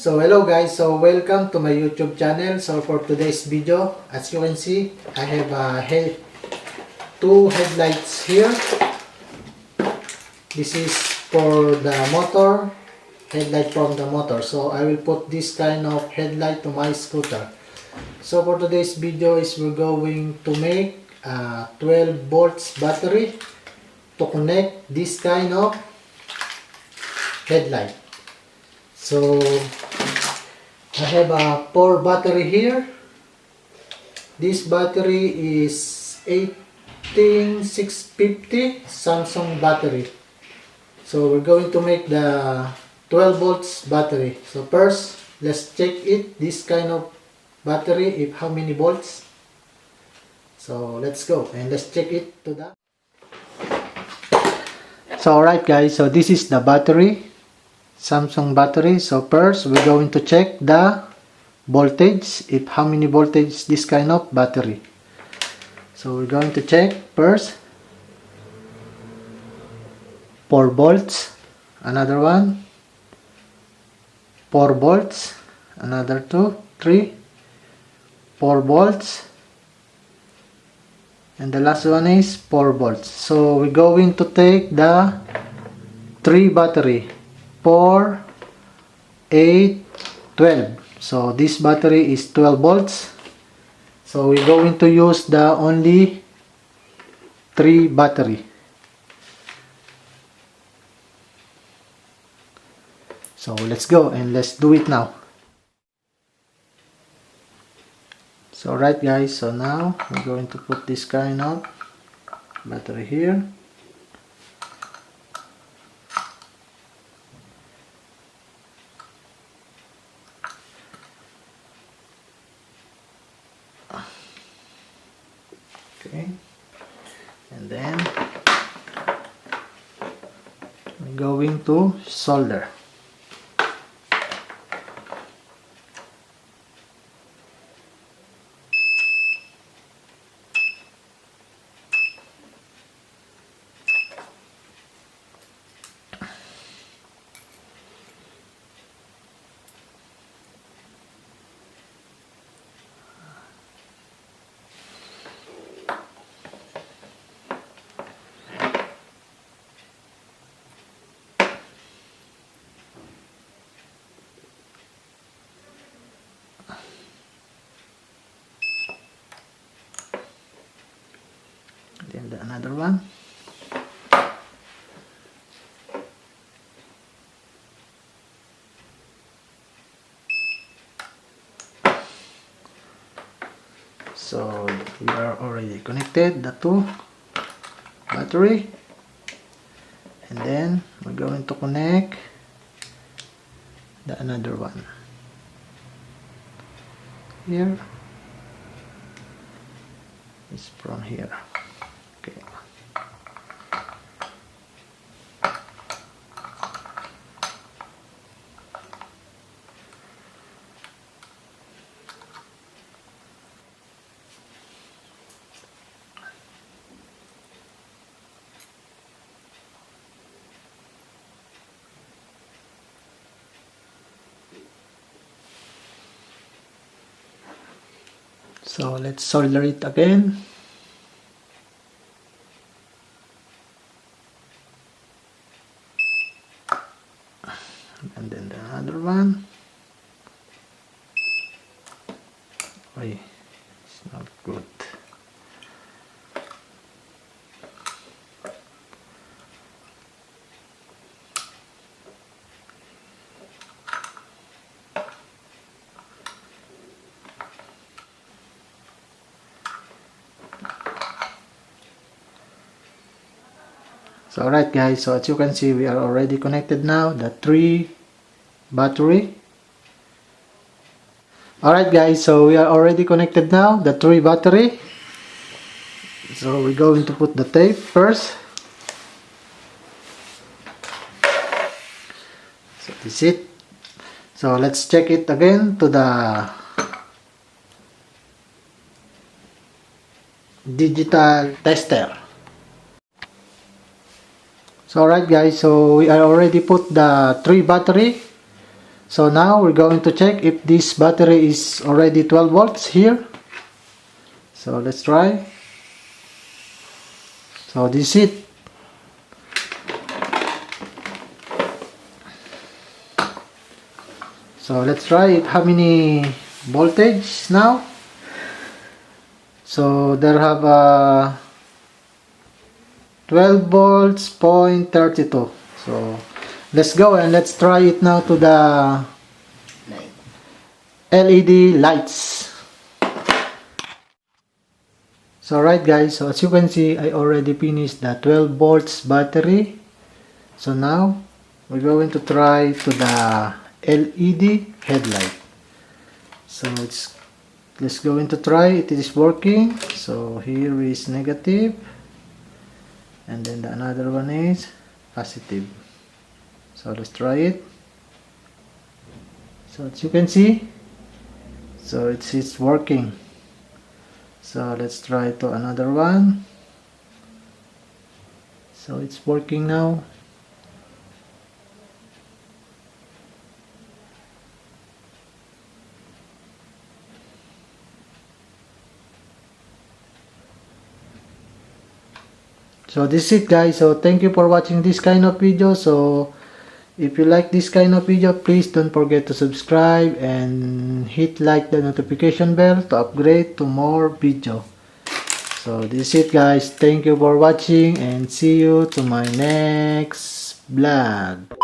So hello guys, so welcome to my YouTube channel. So for today's video, as you can see, I have two headlights here. This is for the motor, headlight from the motor. So I will put this kind of headlight to my scooter. So for today's video is we're going to make a 12 volts battery to connect this kind of headlight. So I have a 4 battery here. This battery is 18650 Samsung battery. So we're going to make the 12 volts battery. So first, let's check it, this kind of battery, if how many volts. So let's go and let's check it to the. So alright guys, so this is the battery, Samsung battery. So first we're going to check the voltage, if how many voltage this kind of battery. So we're going to check first 4 volts, another one 4 volts, another 2, 3, 4 volts, and the last one is 4 volts. So we're going to take the 3 battery, 4, 8, 12. So this battery is 12 volts. So we're going to use the only 3 battery. So let's go and let's do it now. So right guys, so now we're going to put this kind of battery here. Okay, and then we're going to solder. Then another one. So we are already connected the 2 battery, and then we're going to connect the another one here. It's from here. Okay. So let's solder it again. And then the other one. Wait, it's not good. So alright guys, so as you can see, we are already connected now, the 3 battery. Alright guys, so we are already connected now, the 3 battery. So we're going to put the tape first. So this is it. So let's check it again to the digital tester. So alright guys, so we are already put the 3 battery. So now we're going to check if this battery is already 12 volts here. So let's try. So this is it. So let's try it. How many voltage now? So there have 12 volts, 0.32. So let's go and let's try it now to the LED lights. So right guys, so as you can see, I already finished the 12 volts battery. So now we're going to try to the LED headlight. So let's go into try. It is working. So here is negative, and then the another one is positive. So let's try it. So as you can see, so it's working. So let's try to another one. So it's working now. So this is it guys. So thank you for watching this kind of video. So if you like this kind of video, please don't forget to subscribe and hit like the notification bell to upgrade to more video. So this is it guys. Thank you for watching and see you to my next vlog.